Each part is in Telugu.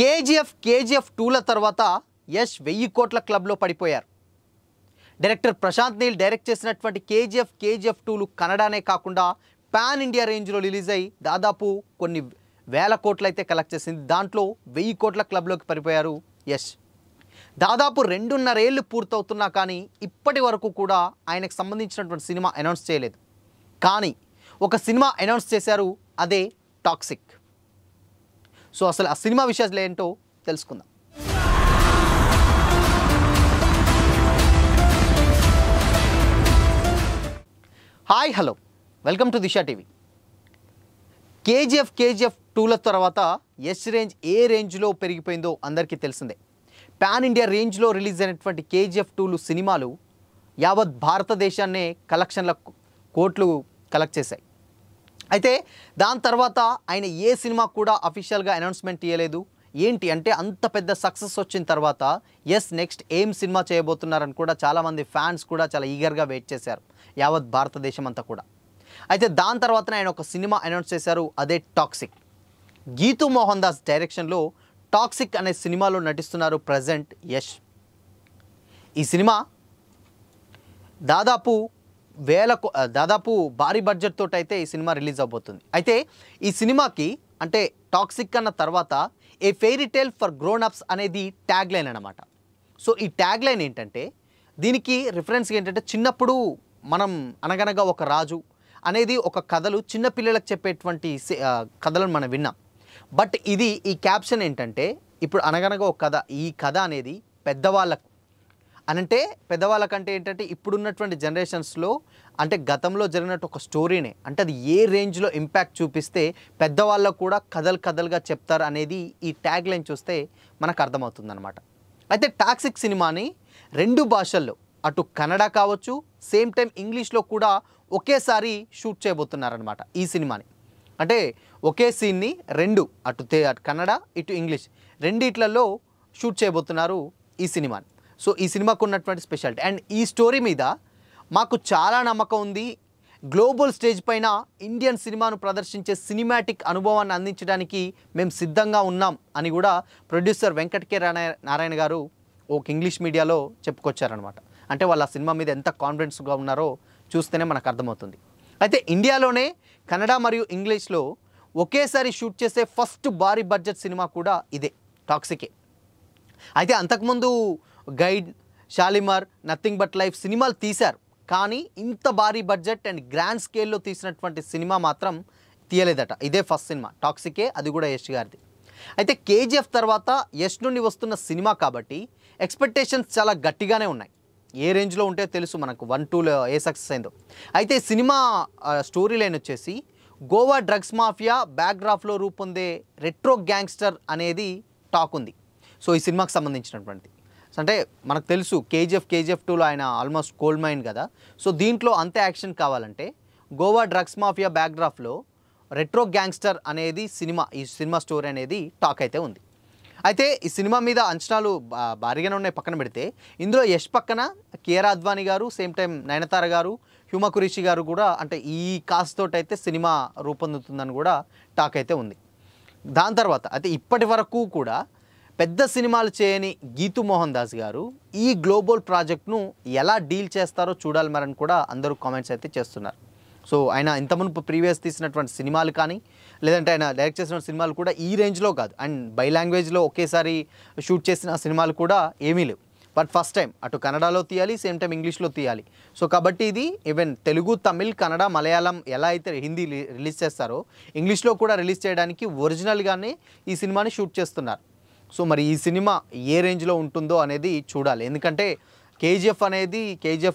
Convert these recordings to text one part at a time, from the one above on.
కేజీఎఫ్ 2ల తర్వాత యష్ 1000 కోట్ల క్లబ్లో పడిపోయారు. డైరెక్టర్ ప్రశాంత్ నీల్ డైరెక్ట్ చేసినటువంటి కేజీఎఫ్ 2లు కన్నడనే కాకుండా పాన్ ఇండియా రేంజ్లో రిలీజ్ అయ్యి దాదాపు కొన్ని వేల కోట్లు అయితే కలెక్ట్ చేసింది. దాంట్లో 1000 కోట్ల క్లబ్లోకి పడిపోయారు యష్. దాదాపు 2.5 ఏళ్ళు పూర్తవుతున్నా కానీ ఇప్పటి వరకు కూడా ఆయనకు సంబంధించినటువంటి సినిమా అనౌన్స్ చేయలేదు. కానీ ఒక సినిమా అనౌన్స్ చేశారు, అదే టాక్సిక్. సో అసలు ఆ సినిమా విషయాలు ఏంటో తెలుసుకుందాం. Hi hello, welcome to Disha TV. KGF 2ల తర్వాత యష్ రేంజ్ ఏ రేంజ్లో పెరిగిపోయిందో అందరికీ తెలిసిందే. పాన్ ఇండియా రేంజ్లో రిలీజ్ అయినటువంటి కేజీఎఫ్ 2లు సినిమాలు యావత్ భారతదేశాన్నే కలెక్షన్ల కోట్లు కలెక్ట్ చేశాయి. అయితే దాని తర్వాత ఆయన ఏ సినిమా కూడా అఫీషియల్గా అనౌన్స్మెంట్ ఇవ్వలేదు. ఏంటి అంటే అంత పెద్ద సక్సెస్ వచ్చిన తర్వాత నెక్స్ట్ ఏం సినిమా చేయబోతున్నారని కూడా చాలామంది ఫ్యాన్స్ కూడా చాలా ఈగర్గా వెయిట్ చేశారు, యావత్ భారతదేశం అంతా కూడా. అయితే దాని తర్వాతనే ఆయన ఒక సినిమా అనౌన్స్ చేశారు, అదే టాక్సిక్. గీతూ మోహన్ దాస్ డైరెక్షన్లో టాక్సిక్ అనే సినిమాలో నటిస్తున్నారు ప్రజెంట్ యష్. ఈ సినిమా దాదాపు భారీ బడ్జెట్ తోటి అయితే ఈ సినిమా రిలీజ్ అవబోతుంది. అయితే ఈ సినిమాకి అంటే టాక్సిక్ అన్న తర్వాత a fairy tale for grown ups అనేది ట్యాగ్ లైన్ అన్నమాట. సో ఈ ట్యాగ్ లైన్ ఏంటంటే దీనికి రిఫరెన్స్ ఏంటంటే చిన్నప్పుడు మనం అనగనగా ఒక రాజు అనేది ఒక కథలు చిన్నపిల్లలకు చెప్పేటువంటి కథలను మనం విన్నాం. బట్ ఈ క్యాప్షన్ ఏంటంటే ఇప్పుడు అనగనగా ఒక కథ, ఈ కథ అనేది పెద్దవాళ్ళకు అనంటే పెద్దవాళ్ళకంటే ఏంటంటే ఇప్పుడున్నటువంటి జనరేషన్స్లో అంటే గతంలో జరిగినట్టు ఒక స్టోరీనే అంటే అది ఏ రేంజ్లో ఇంపాక్ట్ చూపిస్తే పెద్దవాళ్ళకు కూడా కథలుగా చెప్తారు అనేది ఈ ట్యాగ్ లైన్ చూస్తే మనకు అర్థమవుతుందన్నమాట. అయితే టాక్సిక్ సినిమాని 2 భాషల్లో అటు కన్నడ కావచ్చు, సేమ్ టైం ఇంగ్లీష్లో కూడా ఒకేసారి షూట్ చేయబోతున్నారనమాట ఈ సినిమాని. అంటే ఒకే సీన్ని 2 అటు కన్నడ ఇటు ఇంగ్లీష్ రెండిట్లలో షూట్ చేయబోతున్నారు ఈ సినిమాని. సో ఈ సినిమాకు ఉన్నటువంటి స్పెషాలిటీ అండ్ ఈ స్టోరీ మీద మాకు చాలా నమ్మకం ఉంది. గ్లోబల్ స్టేజ్ పైన ఇండియన్ సినిమాను ప్రదర్శించే సినిమాటిక్ అనుభవాన్ని అందించడానికి మేము సిద్ధంగా ఉన్నాం అని కూడా ప్రొడ్యూసర్ వెంకట్ కె నారాయణ గారు ఒక ఇంగ్లీష్ మీడియాలో చెప్పుకొచ్చారనమాట. అంటే వాళ్ళు ఆ సినిమా మీద ఎంత కాన్ఫిడెన్స్గా ఉన్నారో చూస్తేనే మనకు అర్థమవుతుంది. అయితే ఇండియాలోనే కన్నడ మరియు ఇంగ్లీష్లో ఒకేసారి షూట్ చేసే ఫస్ట్ భారీ బడ్జెట్ సినిమా కూడా ఇదే టాక్సికే. అయితే అంతకుముందు guide, Shalimar, nothing but life సినిమాలు తీశారు, కానీ ఇంత భారీ బడ్జెట్ అండ్ గ్రాండ్ స్కేల్లో తీసినటువంటి సినిమా మాత్రం తీయలేదట. ఇదే ఫస్ట్ సినిమా టాక్సికే, అది కూడా యష్ గారిది. అయితే కేజీఎఫ్ తర్వాత యష్ నుండి వస్తున్న సినిమా కాబట్టి ఎక్స్పెక్టేషన్స్ చాలా గట్టిగానే ఉన్నాయి. ఏ రేంజ్లో ఉంటే తెలుసు మనకు 1, 2లో ఏ సక్సెస్ అయిందో. అయితే సినిమా స్టోరీ లైన్ వచ్చేసి గోవా డ్రగ్స్ మాఫియా బ్యాక్డ్రాప్లో రూపొందే రెట్రో గ్యాంగ్స్టర్ అనేది టాక్ ఉంది. సో ఈ సినిమాకి సంబంధించినటువంటి అంటే మనకు తెలుసు కేజీఎఫ్ 2లో ఆయన ఆల్మోస్ట్ గోల్డ్ మైన్ కదా. సో దీంట్లో అంతే యాక్షన్ కావాలంటే గోవా డ్రగ్స్ మాఫియా బ్యాక్డ్రాప్లో రెట్రో గ్యాంగ్స్టర్ అనేది ఈ సినిమా స్టోరీ అనేది టాక్ అయితే ఉంది. అయితే ఈ సినిమా మీద అంచనాలు భారీగానే ఉన్నాయి. పక్కన పెడితే ఇందులో యష్ పక్కన కియారా అద్వానీ గారు, సేమ్ టైం నయనతార గారు, హ్యూమా కురేషి గారు కూడా అంటే ఈ కాస్ట్ తోటి అయితే సినిమా రూపొందుతుందని కూడా టాక్ అయితే ఉంది. దాని తర్వాత అయితే ఇప్పటి వరకు కూడా పెద్ద సినిమాలు చేయని గీతూ మోహన్ దాస్ గారు ఈ గ్లోబల్ ప్రాజెక్ట్ను ఎలా డీల్ చేస్తారో చూడాలి మరని కూడా అందరూ కామెంట్స్ అయితే చేస్తున్నారు. సో ఆయన ఇంతకుముందు ప్రీవియస్ తీసినటువంటి సినిమాలు కానీ లేదంటే ఆయన డైరెక్ట్ చేసిన సినిమాలు కూడా ఈ రేంజ్లో కాదు అండ్ బై లాంగ్వేజ్లో ఒకేసారి షూట్ చేసిన సినిమాలు కూడా ఏమీ లేవు. బట్ ఫస్ట్ టైం అటు కన్నడలో తీయాలి, సేమ్ టైం ఇంగ్లీష్లో తీయాలి. సో కాబట్టి ఇది ఈవెన్ తెలుగు, తమిళ్, కన్నడ, మలయాళం ఎలా అయితే హిందీ రిలీజ్ చేస్తారో ఇంగ్లీష్లో కూడా రిలీజ్ చేయడానికి ఒరిజినల్గానే ఈ సినిమాని షూట్ చేస్తున్నారు. సో మరి ఈ సినిమా ఏ రేంజ్లో ఉంటుందో అనేది చూడాలి. ఎందుకంటే కేజీఎఫ్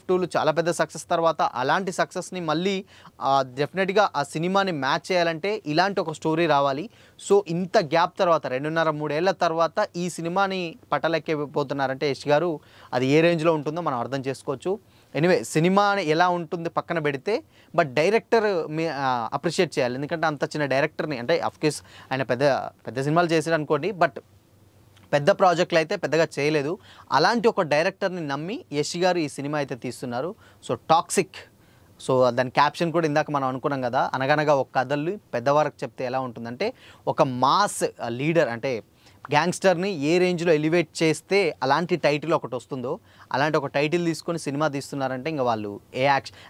2లు చాలా పెద్ద సక్సెస్ తర్వాత అలాంటి సక్సెస్ని మళ్ళీ డెఫినెట్గా ఆ సినిమాని మ్యాచ్ చేయాలంటే ఇలాంటి ఒక స్టోరీ రావాలి. సో ఇంత గ్యాప్ తర్వాత 2.5-3 ఏళ్ల తర్వాత ఈ సినిమాని పట్టలెక్కిపోతున్నారంటే యష్ గారు అది ఏ రేంజ్లో ఉంటుందో మనం అర్థం చేసుకోవచ్చు. ఎనీవే సినిమా ఎలా ఉంటుంది పక్కన పెడితే బట్ డైరెక్టర్ అప్రిషియేట్ చేయాలి. ఎందుకంటే అంత చిన్న డైరెక్టర్ని అంటే అఫ్కోర్స్ ఆయన పెద్ద సినిమాలు చేశారు అనుకోండి, బట్ పెద్ద ప్రాజెక్టులు అయితే పెద్దగా చేయలేదు. అలాంటి ఒక డైరెక్టర్ని నమ్మి యష్ గారు ఈ సినిమా అయితే తీస్తున్నారు. సో టాక్సిక్ సో దాని క్యాప్షన్ కూడా ఇందాక మనం అనుకున్నాం కదా, అనగనగా ఒక కథలు పెద్దవారికి చెప్తే ఎలా ఉంటుందంటే ఒక మాస్ లీడర్ అంటే గ్యాంగ్స్టర్ని ఏ రేంజ్లో ఎలివేట్ చేస్తే అలాంటి టైటిల్ ఒకటి వస్తుందో అలాంటి ఒక టైటిల్ తీసుకొని సినిమా తీస్తున్నారంటే ఇంకా వాళ్ళు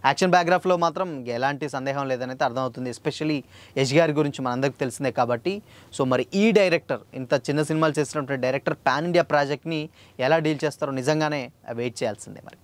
యాక్షన్ బ్యాక్గ్రాఫ్లో మాత్రం ఎలాంటి సందేహం లేదని అయితే అర్థమవుతుంది. ఎస్పెషల్లీ యష్ గారి గురించి మనందరికీ తెలిసిందే కాబట్టి. సో మరి ఈ డైరెక్టర్ ఇంత చిన్న సినిమాలు చేసినటువంటి డైరెక్టర్ పాన్ ఇండియా ప్రాజెక్ట్ని ఎలా డీల్ చేస్తారో నిజంగానే వెయిట్ చేయాల్సిందే మరి.